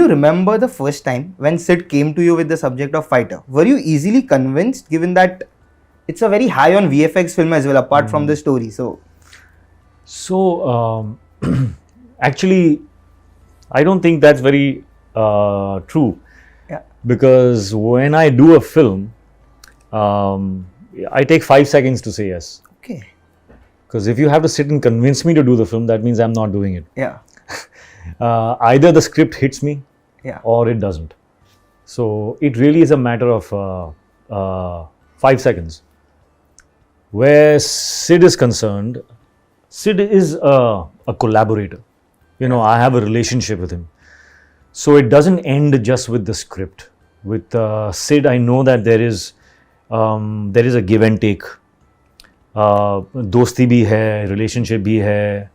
remember the first time when Sid came to you with the subject of Fighter? Were you easily convinced, given that it's a very high on VFX film as well, apart from the story? So, actually, I don't think that's very true. Yeah. Because when I do a film, I take 5 seconds to say yes. Okay. Because if you have to sit and convince me to do the film, that means I'm not doing it. Yeah. Either the script hits me, Yeah. or it doesn't. So it really is a matter of 5 seconds. Where Sid is concerned, Sid is a collaborator. You know, I have a relationship with him. So it doesn't end just with the script. With Sid, I know that there is a give and take. दोस्ती भी है, relationship भी है,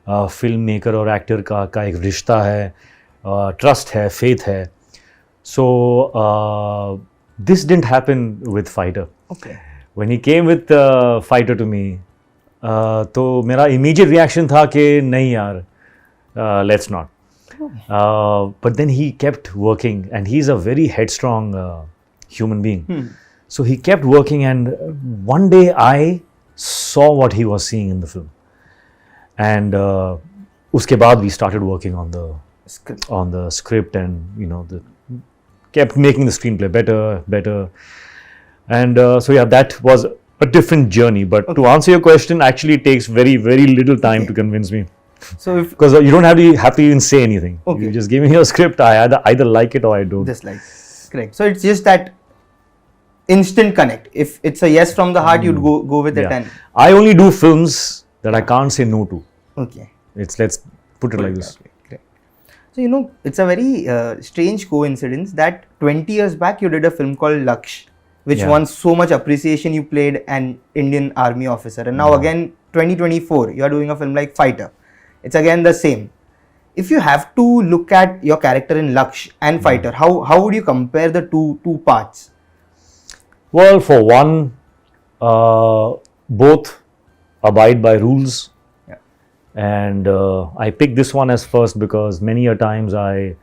filmmaker और actor का एक रिश्ता है, trust है, faith है. So this didn't happen with Fighter. Okay. When he came with Fighter to me, तो मेरा immediate reaction था कि नहीं यार, let's not. But then he kept working, and he's a very headstrong human being. So he kept working, and one day I saw what he was seeing in the film, and uske baad we started working on the script, and you know, kept making the screenplay better, and so yeah, that was a different journey. But to answer your question, actually it takes very little time to convince me. So because you don't have to even say anything. Okay. You just give me your script. I either like it or I don't. Dislike. Correct. So it's just that instant connect. If it's a yes from the heart, you'd go with it. And I only do films that I can't say no to. okay. Let's put it like this. Great. So you know, it's a very strange coincidence that 20 years back you did a film called Laksh, which won so much appreciation. You played an Indian army officer, and now again 2024 you are doing a film like Fighter. It's again the same. If you have to look at your character in Laksh and Fighter, how would you compare the two parts? Well, for one, both abide by rules. Yeah. And I picked this one as first because many a times I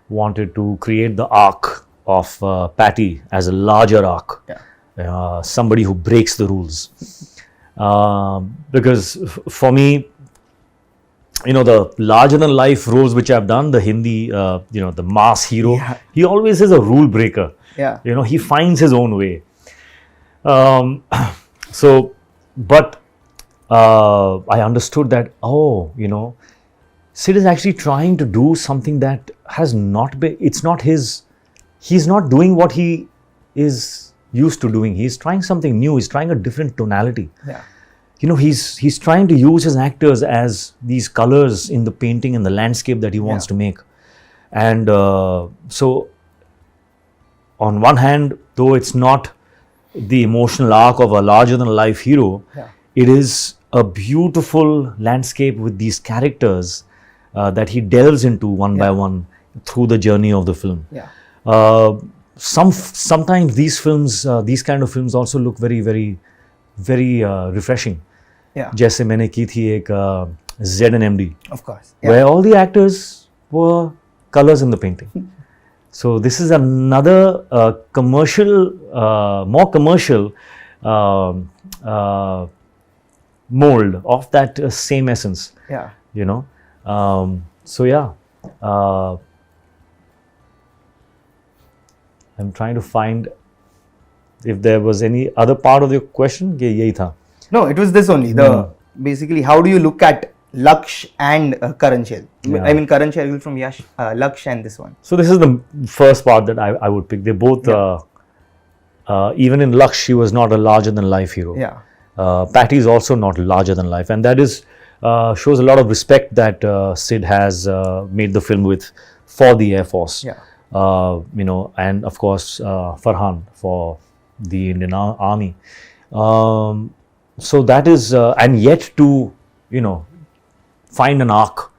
wanted to create the arc of Patty as a larger arc. Yeah. Somebody who breaks the rules. Because for me, you know, the larger than life roles which I've done, the Hindi, you know, the mass hero, he always is a rule breaker. Yeah. You know, he finds his own way. So, but I understood that, you know, Sid is actually trying to do something that has not been, it's not his, he's not doing what he is used to doing. He's trying something new. He's trying a different tonality. Yeah. You know, he's trying to use his actors as these colors in the painting and the landscape that he wants to make. And so, on one hand, though it's not the emotional arc of a larger than life hero, it is a beautiful landscape with these characters that he delves into one by one through the journey of the film. Yeah. Sometimes these films, these kind of films also look very refreshing. Yeah. जैसे मैंने की थी एक Z&MD, of course, where all the actors were colors in the painting. So this is another commercial, more commercial mold of that same essence. Yeah. You know, so yeah. I'm trying to find if there was any other part of your question. ये यही था. No, it was this only. Basically, how do you look at Laksh and Karan Sheil? I mean, Karan Sheil from Yash, Laksh and this one. So this is the first part that I would pick. They both, even in Laksh, she was not a larger than life hero. Yeah. Patty is also not larger than life, and that is shows a lot of respect that Sid has made the film with for the Air Force. Yeah. You know, and of course Farhan for the Indian Army. So that is, and yet to, you know, find an arc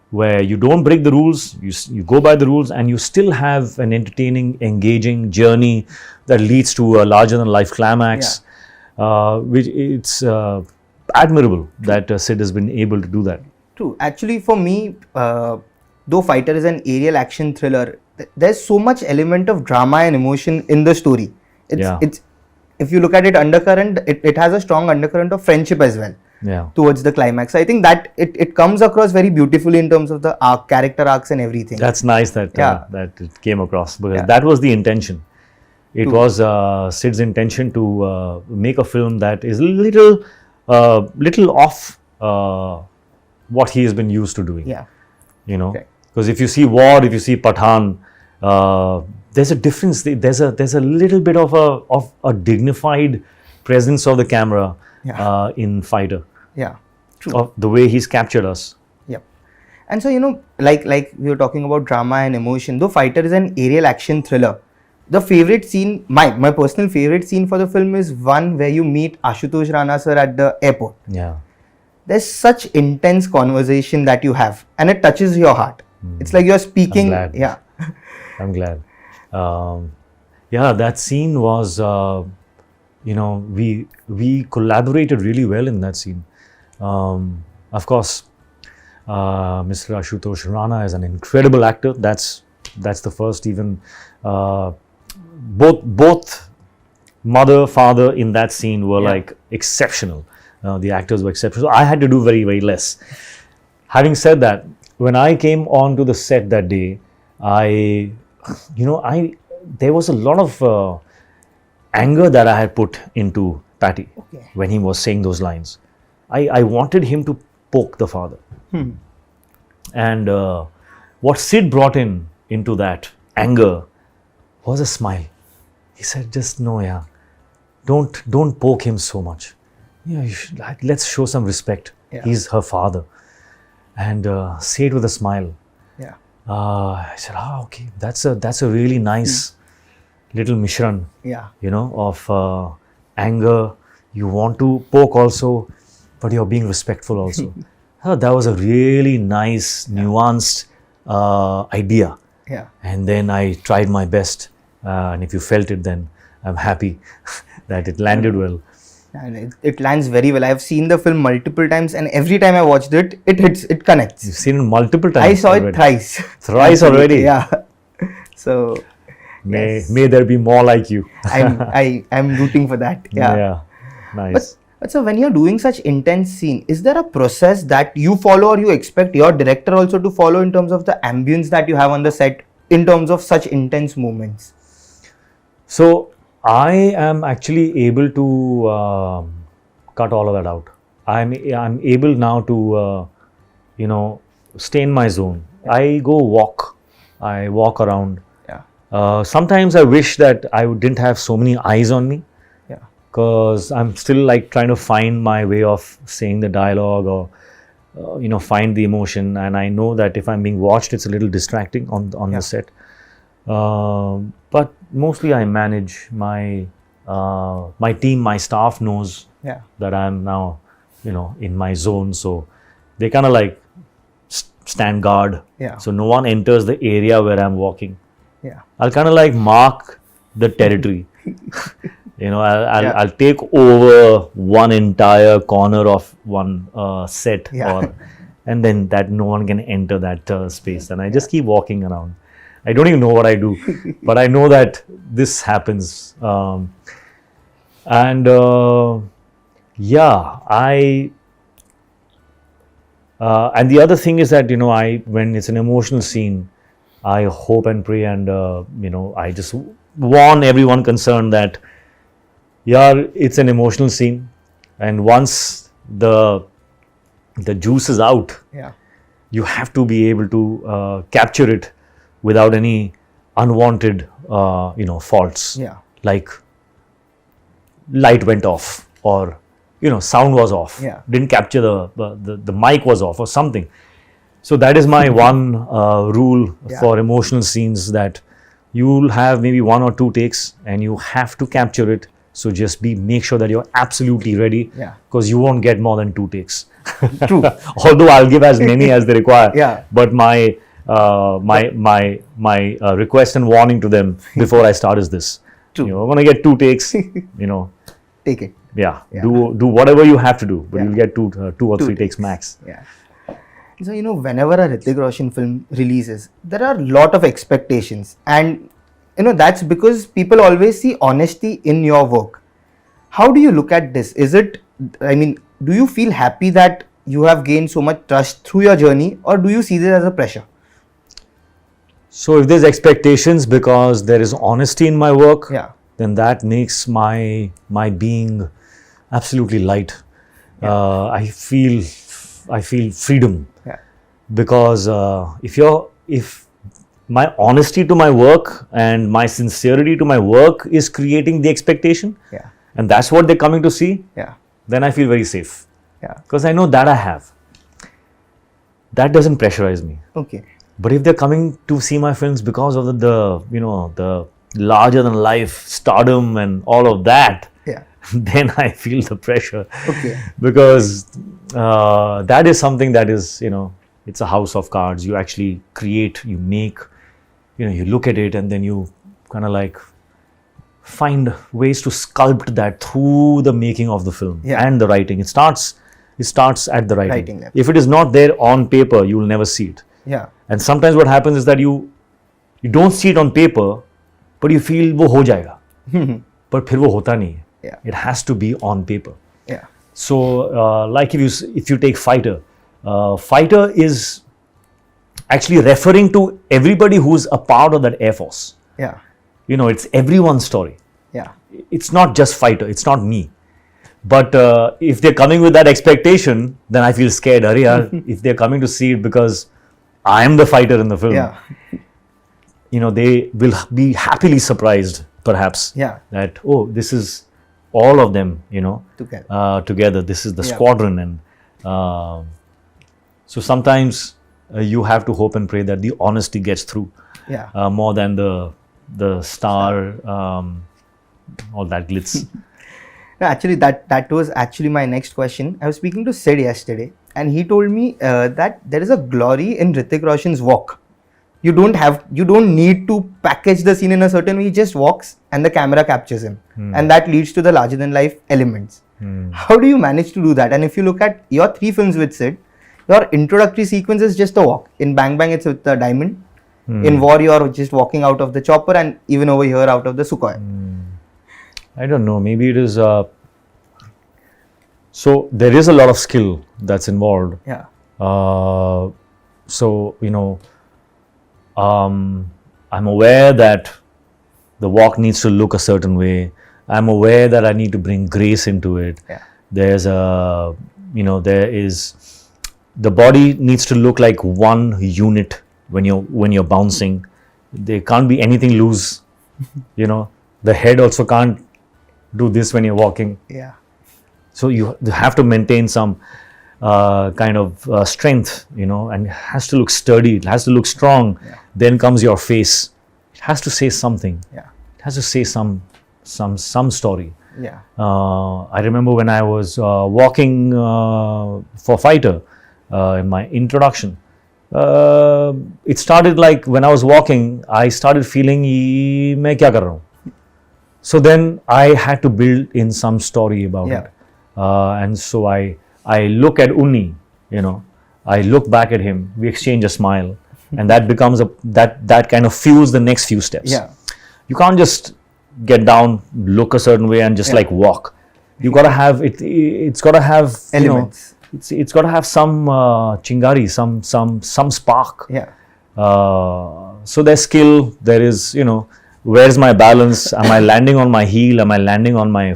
where you don't break the rules, you go by the rules, and you still have an entertaining, engaging journey that leads to a larger than life climax. Which it's admirable that Sid has been able to do that. True. Actually, for me, though Fighter is an aerial action thriller, there's so much element of drama and emotion in the story. Yeah. It's if you look at it undercurrent, it has a strong undercurrent of friendship as well. Yeah. Towards the climax. I think that it comes across very beautifully in terms of the character arcs and everything. That's nice that Yeah. that it came across, because Yeah. that was the intention. It True. was Sid's intention to make a film that is little off what he has been used to doing. Yeah. You know, Correct. because if you see War, if you see Pathan, there's a difference. There's a little bit of a dignified presence of the camera Yeah. in Fighter, Yeah. True. of the way he's captured us. Yep. And so, like we were talking about drama and emotion, though Fighter is an aerial action thriller, the favorite scene, my personal favorite scene for the film is one where you meet Ashutosh Rana sir at the airport. Yeah. There's such intense conversation that you have, and it touches your heart. It's like you're speaking. glad. Yeah. I'm glad. Yeah, that scene was, we collaborated really well in that scene. Of course, Mr. Ashutosh Rana is an incredible actor. That's the first even. Both mother, father in that scene were like exceptional. The actors were exceptional. I had to do very, very less. Having said that, when I came onto the set that day, there was a lot of anger that I had put into Patty when he was saying those lines. I wanted him to poke the father. And what Sid brought into that anger was a smile. He said, just no, yeah, don't poke him so much. Yeah, let's show some respect. Yeah. He's her father. And say it with a smile. Yeah. I said, okay, that's a really nice little mishran, Yeah. of anger. You want to poke also, but you're being respectful also. That was a really nice, nuanced idea. Yeah. And then I tried my best. And if you felt it, then I'm happy that it landed well. And it lands very well. I've seen the film multiple times, and every time I watched it, it hits, it connects. You've seen it multiple times. I saw already. it thrice. Thrice already? Yeah. So May there be more like you. I'm rooting for that. Yeah. Yeah. Nice. But so when you're doing such intense scene, is there a process that you follow or you expect your director also to follow in terms of the ambience that you have on the set in terms of such intense moments? So I am actually able to cut all of that out. I'm able now to stay in my zone. I go walk. I walk around. Yeah. Sometimes I wish that I didn't have so many eyes on me, Yeah. because I'm still like trying to find my way of saying the dialogue or find the emotion. And I know that if I'm being watched, it's a little distracting on Yeah. the set. But mostly I manage my team. My staff knows Yeah. that I'm now in my zone, so they kind of like stand guard. Yeah. So no one enters the area where I'm walking. Yeah. I'll kind of like mark the territory. Yeah. I'll take over one entire corner of one set, Yeah. and then that no one can enter that space. And I just keep walking around. I don't even know what I do, but I know that this happens. And the other thing is that when it's an emotional scene, I hope and pray, and I just warn everyone concerned that it's an emotional scene, and once the juice is out, Yeah. you have to be able to capture it without any unwanted faults. Yeah. Like light went off, or sound was off. Yeah. Didn't capture the mic was off or something. So that is my one rule Yeah. for emotional scenes, that you'll have maybe 1 or 2 takes and you have to capture it. So just make sure that you're absolutely ready, Yeah. because you won't get more than 2 takes. True. Although I'll give as many as they require. Yeah. But my request and warning to them before I start is this: True. you're gonna get 2 takes. Take it. Yeah. Yeah. Do whatever you have to do, but Yeah. you'll get two or 2 3 takes max. Yeah. So, whenever a Hrithik Roshan film releases, there are a lot of expectations, and that's because people always see honesty in your work. How do you look at this? Do you feel happy that you have gained so much trust through your journey, or do you see this as a pressure? So if there's expectations because there is honesty in my work, Yeah. then that makes my being absolutely light. Yeah. I feel freedom, Yeah. because if my honesty to my work and my sincerity to my work is creating the expectation, Yeah. and that's what they're coming to see, Yeah. then I feel very safe, Yeah. because I know that I have. That doesn't pressurize me. Okay. But if they're coming to see my films because of the larger than life stardom and all of that, Yeah. then I feel the pressure. Okay. Because that is something that is, it's a house of cards. You actually create, you make, you look at it, and then you kind of like find ways to sculpt that through the making of the film. Yeah. And the writing. It starts at the writing. Writing level. If it is not there on paper, you will never see it. Yeah. And sometimes what happens is that you don't see it on paper, but you feel वो हो जाएगा, but फिर वो होता नहीं है. Yeah. It has to be on paper. Yeah. So like if you take Fighter, Fighter is actually referring to everybody who's a part of that Air Force. Yeah. It's everyone's story. Yeah. It's not just Fighter. It's not me. But if they're coming with that expectation, then I feel scared. Arey yaar, if they're coming to see it because I am the fighter in the film, Yeah. They will be happily surprised, perhaps, Yeah. that, oh, this is all of them, together. This is the Yeah. squadron. And so sometimes you have to hope and pray that the honesty gets through, Yeah. more than the star, all that glitz. No, actually, that was actually my next question. I was speaking to Sid yesterday, and he told me that there is a glory in Hrithik Roshan's walk. You don't need to package the scene in a certain way. He just walks, and the camera captures him, and that leads to the larger than life elements. How do you manage to do that? And if you look at your 3 films with Sid, your introductory sequence is just a walk. In Bang Bang, it's with the diamond. In War, you're just walking out of the chopper, and even over here, out of the Sukhoi. I don't know. Maybe it is. So there is a lot of skill that's involved. Yeah. So I'm aware that the walk needs to look a certain way. I'm aware that I need to bring grace into it. Yeah. There's the body needs to look like one unit when you're bouncing. There can't be anything loose. The head also can't do this when you're walking. Yeah. So you have to maintain some kind of strength, and it has to look sturdy. It has to look strong. Yeah. Then comes your face. It has to say something. Yeah. It has to say some story. Yeah. I remember when I was walking for Fighter in my introduction. It started like when I was walking, I started feeling मैं क्या कर रहा हूँ. So then I had to build in some story about Yeah. it. And so I look at Unni, I look back at him, we exchange a smile, and that becomes that kind of fuels the next few steps. Yeah. You can't just get down, look a certain way, and just Yeah. like walk. You gotta have it. It's gotta have Elements. It's gotta have some chingari, some spark. Yeah. So there's skill. There is where's my balance? Am I landing on my heel? Am I landing on my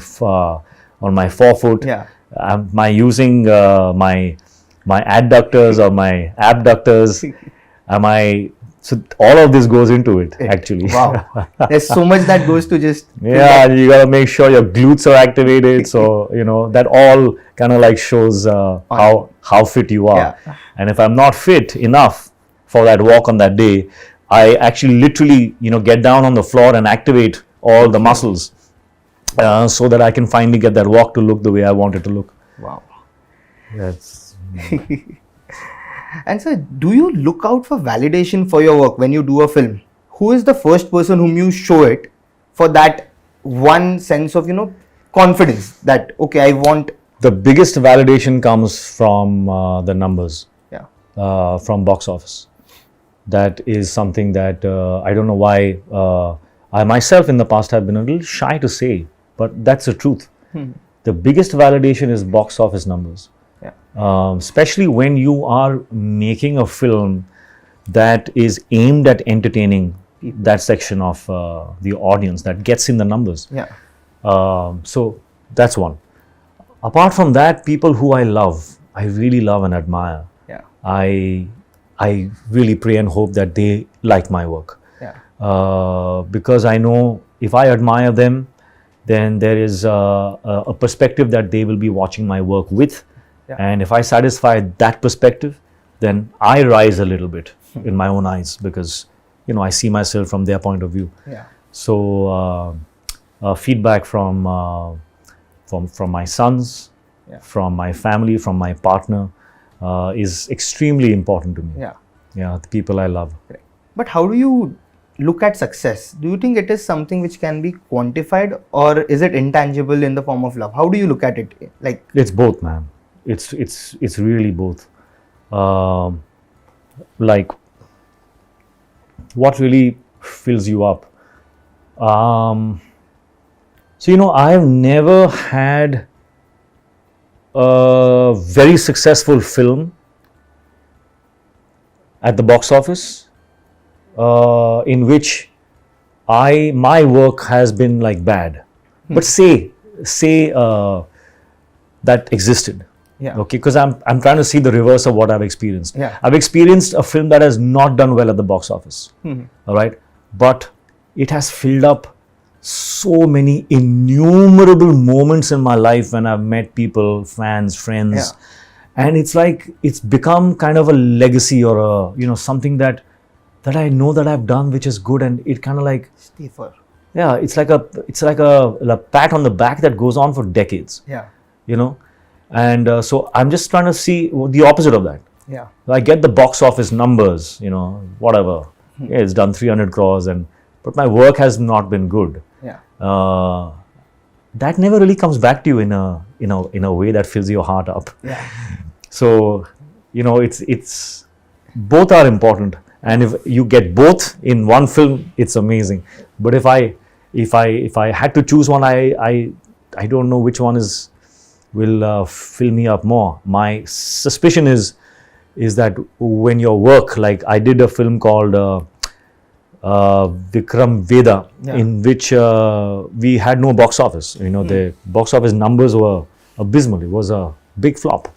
forefoot? Yeah. Am I using my adductors or my abductors? So all of this goes into it, actually. Wow. There's so much that goes to just. Yeah, you gotta make sure your glutes are activated. So that all kind of like shows how fit you are. Yeah. And if I'm not fit enough for that walk on that day, I actually literally get down on the floor and activate all the muscles so that I can finally get that walk to look the way I want it to look. Wow. That's. And sir, do you look out for validation for your work when you do a film? Who is the first person whom you show it for that one sense of, confidence that, okay, I want. The biggest validation comes from the numbers. Yeah. from box office. That is something that I don't know why I myself in the past have been a little shy to say, but that's the truth. The biggest validation is box office numbers. Especially when you are making a film that is aimed at entertaining that section of the audience, that gets in the numbers. So that's one. Apart from that, people who I really love and admire, I really pray and hope that they like my work. Because I know if I admire them, then there is a perspective that they will be watching my work with. And if I satisfy that perspective, then I rise a little bit in my own eyes, because I see myself from their point of view. So feedback from my sons, from my family, from my partner is extremely important to me. The people I love. But how do you look at success? Do you think it is something which can be quantified, or is it intangible in the form of love? How do you look at it? Like, it's both, man. It's really both. Like, what really fills you up? So I've never had a very successful film at the box office in which my work has been like bad. But say that existed. Okay, because I'm trying to see the reverse of what I've experienced. I've experienced a film that has not done well at the box office. All right, but it has filled up so many innumerable moments in my life when I've met people, fans, friends, and it's like it's become kind of a legacy, or something that I know that I've done which is good, and it kind of like stay for. It's like a pat on the back that goes on for decades. And so I'm just trying to see the opposite of that. I get the box office numbers, whatever. It's done 300 crores, but my work has not been good. That never really comes back to you in a way that fills your heart up. So it's both are important, and if you get both in one film, it's amazing. But if I had to choose one, I don't know which one will fill me up more. My suspicion is that when your work, like I did a film called Vikram Vedha, in which we had no box office. The box office numbers were abysmal. It was a big flop.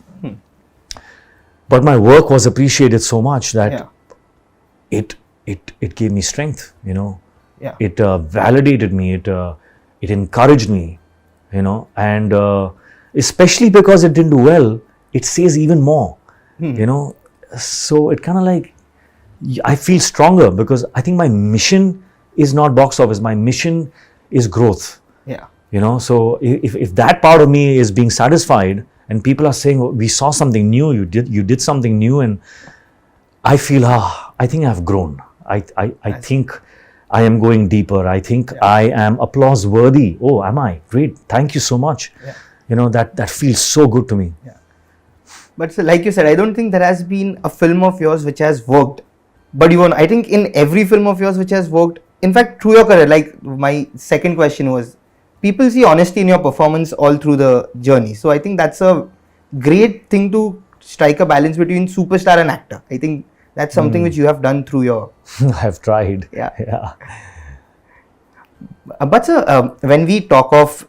But my work was appreciated so much that it gave me strength. It validated me. It encouraged me. And especially because it didn't do well, it says even more. So it kind of like, I feel stronger because I think my mission is not box office. My mission is growth. So if that part of me is being satisfied, and people are saying, we saw something new, you did something new, and I feel, I think I've grown. I think I am going deeper. I think I am applause worthy. Oh, am I? Great. Thank you so much. That feels so good to me. But so, like you said, I don't think there has been a film of yours which has worked. But I think in every film of yours which has worked, in fact, through your career, like my second question was, people see honesty in your performance all through the journey. So I think that's a great thing to strike a balance between superstar and actor. I think that's something which you have done through your... I've tried. But sir, when we talk of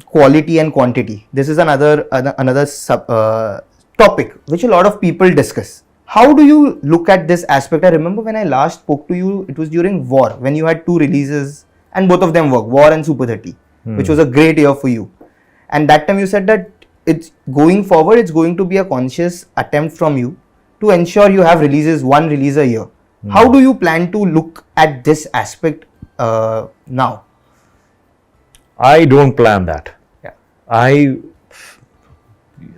quality and quantity, this is another topic which a lot of people discuss. How do you look at this aspect? I remember when I last spoke to you, it was during War, when you had two releases and both of them worked, War and Super 30, which was a great year for you. And that time you said that it's going forward, it's going to be a conscious attempt from you to ensure you have one release a year. How do you plan to look at this aspect now? I don't plan that. I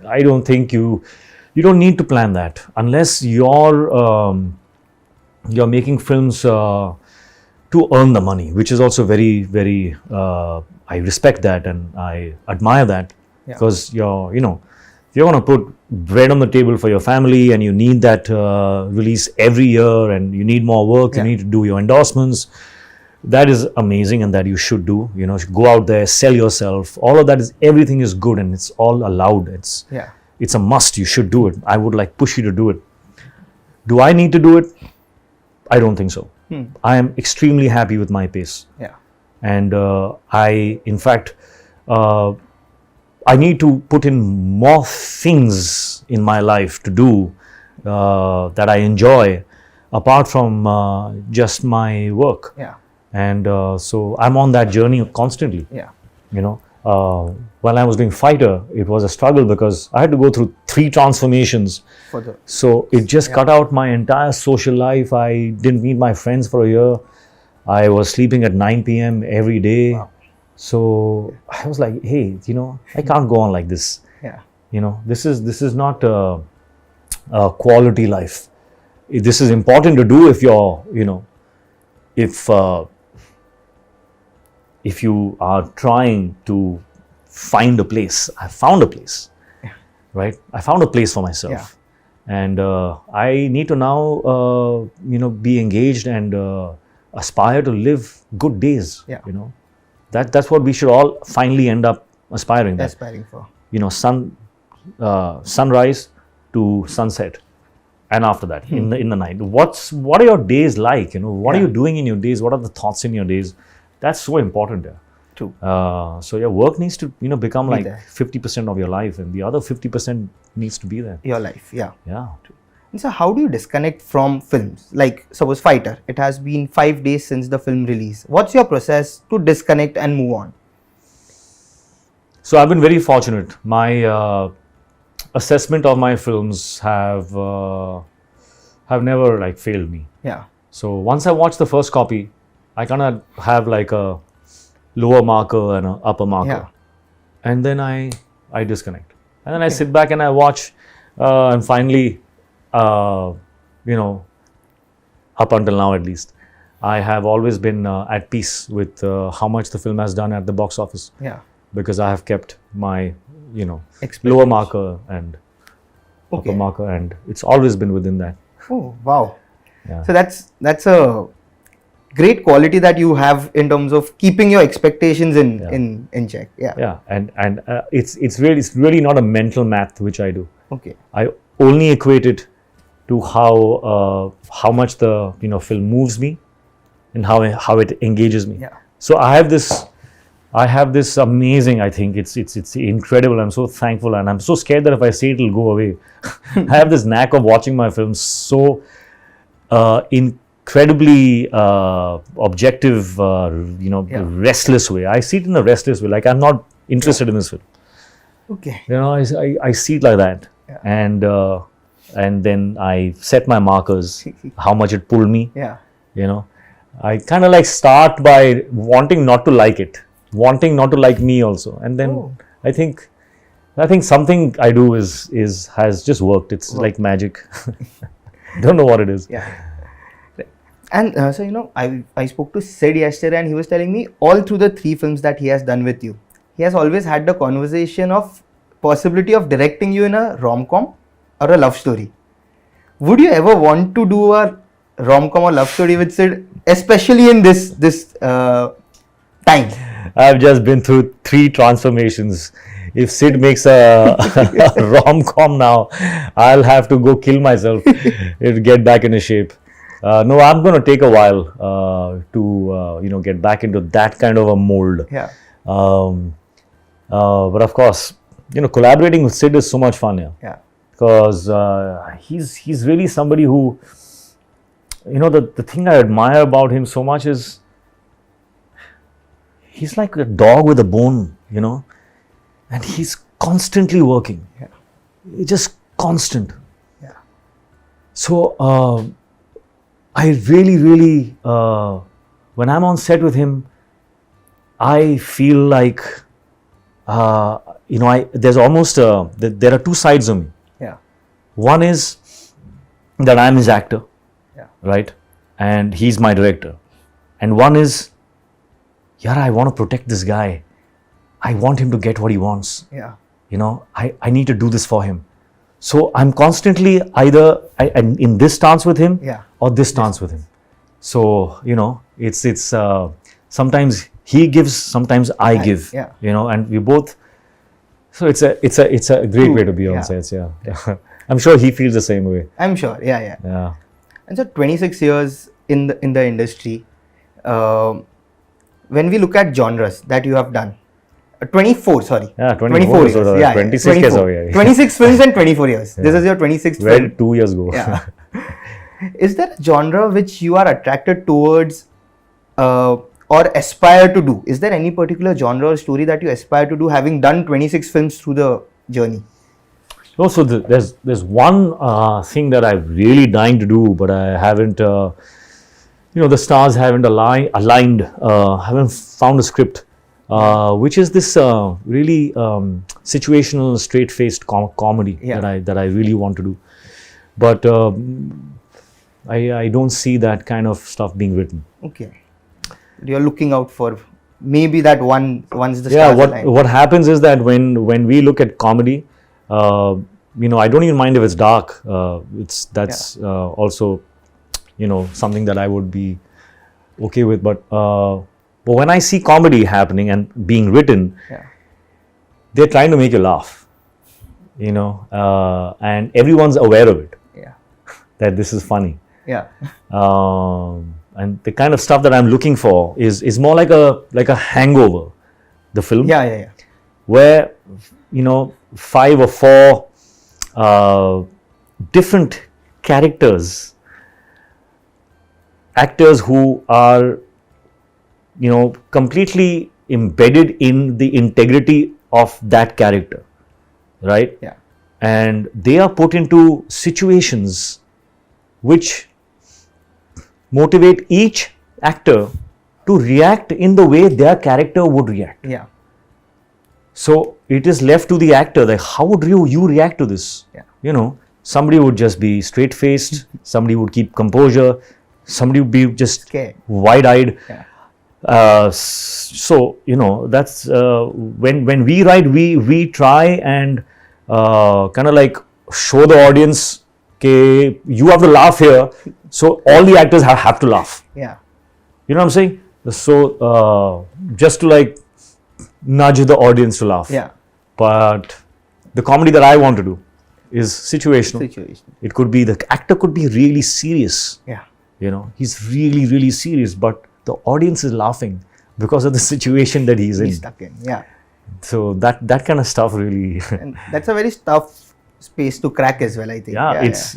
don't think you don't need to plan that unless you're making films to earn the money, which is also very, very, I respect that and I admire that because if you're going to put bread on the table for your family and you need that release every year and you need more work, you need to do your endorsements, that is amazing and that you should do. You know, go out there, sell yourself. All of that is, everything is good and it's all allowed. It's a must. You should do it. I would like push you to do it. Do I need to do it? I don't think so. I am extremely happy with my pace. And in fact, I need to put in more things in my life to do that I enjoy apart from just my work. And so I'm on that journey constantly. You know, when I was doing Fighter, it was a struggle because I had to go through 3 transformations. So it just cut out my entire social life. I didn't meet my friends for a year. I was sleeping at 9 p.m. every day. So I was like, hey, you know, I can't go on like this. You know, this is not a quality life. This is important to do if you're, you know, if you are trying to find a place. I found a place, right? I found a place for myself. And I need to now, you know, be engaged and aspire to live good days, you know. That's what we should all finally end up aspiring for. You know, sunrise to sunset, and after that, in the night. What are your days like? You know, what are you doing in your days? What are the thoughts in your days? That's so important. True. So your work needs to, you know, become like 50% of your life, and the other 50% needs to be there. Your life, Yeah. True. And so how do you disconnect from films? Like suppose Fighter, it has been 5 days since the film release. What's your process to disconnect and move on? So I've been very fortunate. My assessment of my films have never like failed me. So once I watch the first copy, I kind of have like a lower marker and an upper marker, and then I disconnect, and then I sit back and I watch, and finally, you know, up until now at least, I have always been at peace with how much the film has done at the box office. Because I have kept my, you know, lower marker and upper marker, and it's always been within that. Oh wow! So that's a great quality that you have in terms of keeping your expectations in check. And it's really not a mental math which I do. I only equate it to how much the, you know, film moves me and how it engages me. So I have this amazing, I think it's incredible. I'm so thankful, and I'm so scared that if I say it, it'll go away. I have this knack of watching my films so incredibly objective, you know, restless way. I see it in a restless way, like I'm not interested in this film. You know, I see it like that, and then I set my markers, how much it pulled me. You know, I kind of like start by wanting not to like it, wanting not to like me also, and then I think something I do has just worked. It's like magic. Don't know what it is. And so, you know, I spoke to Sid yesterday, and he was telling me all through the 3 films that he has done with you, he has always had the conversation of possibility of directing you in a rom-com or a love story. Would you ever want to do a rom-com or love story with Sid, especially in this time? I've just been through 3 transformations. If Sid makes a rom-com now, I'll have to go kill myself to get back into shape. No, I'm going to take a while to you know, get back into that kind of a mold. But of course, you know, collaborating with Sid is so much fun. Because he's really somebody who, you know, the thing I admire about him so much is he's like a dog with a bone, you know, and he's constantly working. It's just constant. So I really, when I'm on set with him, I feel like, you know, there's almost there are 2 sides of me. One is that I'm his actor, right, and he's my director, and one is, I want to protect this guy. I want him to get what he wants. I need to do this for him. So I'm constantly either in this stance with him or this stance with him. So, it's sometimes he gives, sometimes I give, and we both. So it's a great way to be on sets. Yeah. I'm sure he feels the same way. I'm sure. Yeah. And so 26 years in the industry, when we look at genres that you have done, 24, sorry. Yeah, 24 years. 26 years. 26 films and 24 years. This is your 26th film. 2 years ago. Yeah. Is there a genre which you are attracted towards or aspire to do? Is there any particular genre or story that you aspire to do, having done 26 films through the journey? No, so there's one thing that I'm really dying to do, but I haven't, the stars haven't aligned, haven't found a script, which is this really situational, straight-faced comedy that I really want to do. But I don't see that kind of stuff being written. Okay. You're looking out for maybe that once the stars align. What happens is that when we look at comedy, I don't even mind if it's dark. That's also, something that I would be okay with. But when I see comedy happening and being written, they're trying to make you laugh, and everyone's aware of it. That this is funny. And the kind of stuff that I'm looking for is more like a Hangover, the film. Where 5 or 4 different characters, actors who are completely embedded in the integrity of that character, right? And they are put into situations which motivate each actor to react in the way their character would react. So it is left to the actor, like, how would you react to this? Somebody would just be straight-faced, somebody would keep composure, somebody would be just wide-eyed. So, that's when we write, we try and kind of like show the audience, okay, you have to laugh here, so all the actors have to laugh. You know what I'm saying? So just to like nudge the audience to laugh. But the comedy that I want to do is situational. It could be, the actor could be really serious. He's really, really serious, but the audience is laughing because of the situation that he's stuck in. So that kind of stuff really. And that's a very tough space to crack as well, I think.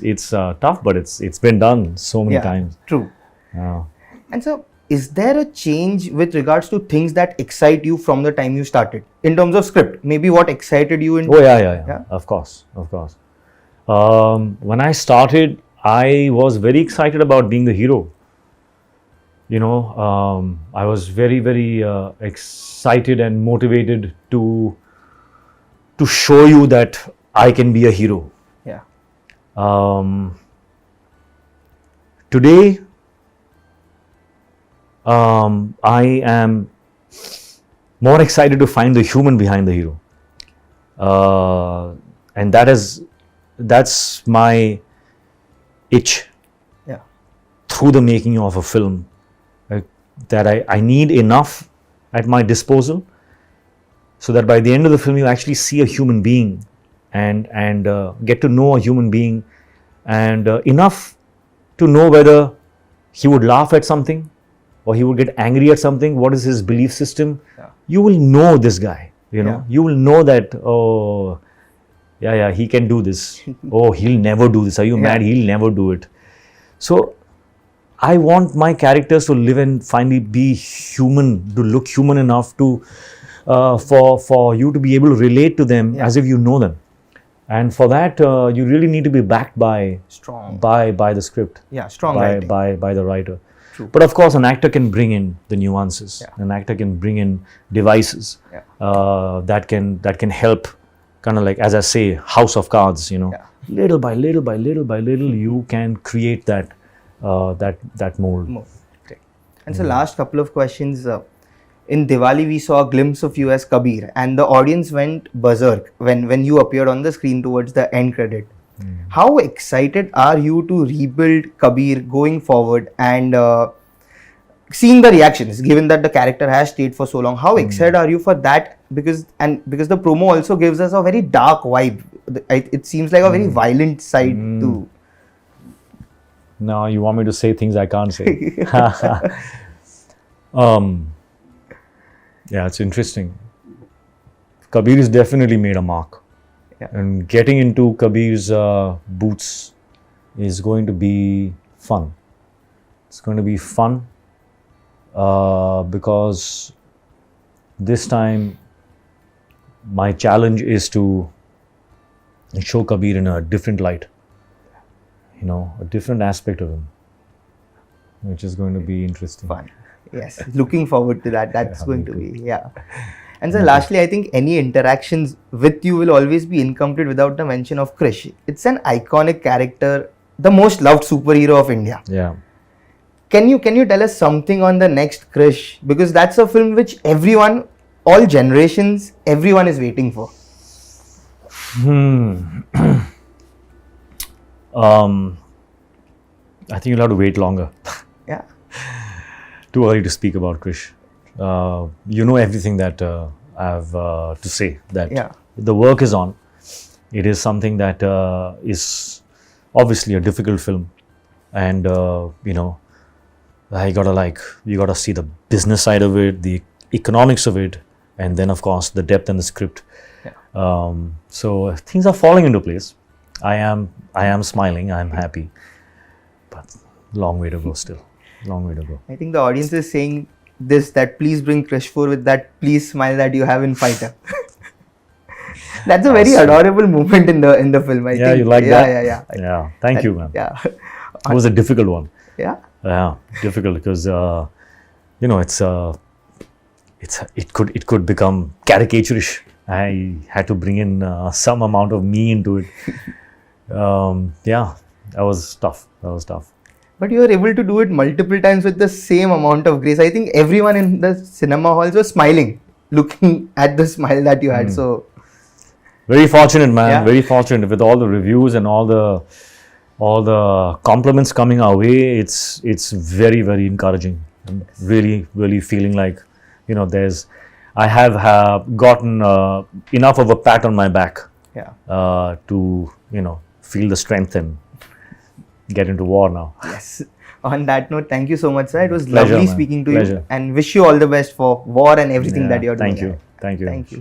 It's tough, but it's been done so many times. True. And so, is there a change with regards to things that excite you from the time you started in terms of script? Maybe what excited you in? Of course. When I started, I was very excited about being the hero. I was very, very excited and motivated to show you that I can be a hero. Today, I am more excited to find the human behind the hero, and that's my itch. Through the making of a film, that I need enough at my disposal, so that by the end of the film you actually see a human being and get to know a human being, and enough to know whether he would laugh at something or he would get angry at something. What is his belief system? You will know this guy, you will know that, oh, he can do this. Oh, he'll never do this. Are you mad? He'll never do it. So I want my characters to live and finally be human, to look human enough to for you to be able to relate to them as if you know them. And for that, you really need to be backed by the script, by the writer. True. But of course, an actor can bring in the nuances. An actor can bring in devices that can help, kind of like, as I say, house of cards. Little by little, you can create that mold. Okay. And so, last couple of questions. in Diwali we saw a glimpse of you as Kabir, and the audience went berserk when you appeared on the screen towards the end credit. How excited are you to rebuild Kabir going forward, and seeing the reactions, given that the character has stayed for so long? How excited are you for that? Because the promo also gives us a very dark vibe. It seems like a very violent side to. Now you want me to say things I can't say. Yeah, it's interesting. Kabir has definitely made a mark. Yeah. And getting into Kabir's boots is going to be fun. It's going to be fun because this time my challenge is to show Kabir in a different light. You know, a different aspect of him, which is going to be interesting. Fun. Yes, looking forward to that. That's going to be, yeah. And so lastly, I think any interactions with you will always be incomplete without the mention of Krrish. It's an iconic character, the most loved superhero of India. Yeah. Can you tell us something on the next Krrish? Because that's a film which everyone, all generations, everyone is waiting for. I think you'll have to wait longer. Yeah. Too early to speak about Krrish. You know everything that I have to say. That the work is on. It is something that is obviously a difficult film, and you know, you gotta see the business side of it, the economics of it, and then of course the depth and the script. Yeah. So things are falling into place. I am smiling. I am happy, but long way to go still. Long way to go. I think the audience is saying this, that please bring Krrish 4 with that please smile that you have in Fighter. That's a very adorable moment in the film. I think. You like that? Yeah. Thank you, man. Yeah. It was a difficult one. Yeah. Yeah, difficult because you know it could become caricaturish. I had to bring in some amount of me into it. Yeah, that was tough. But you were able to do it multiple times with the same amount of grace. I think everyone in the cinema halls was smiling, looking at the smile that you had. So very fortunate, man. Yeah. Very fortunate with all the reviews and all the compliments coming our way. It's very, very encouraging. I'm really feeling like, you know, I have gotten enough of a pat on my back. Yeah. To, you know, feel the strength and get into war now. Yes. On that note, thank you so much, sir. It was Pleasure, lovely man. speaking to Pleasure. you, and wish you all the best for war and everything that you're doing. Thank you. Thank you.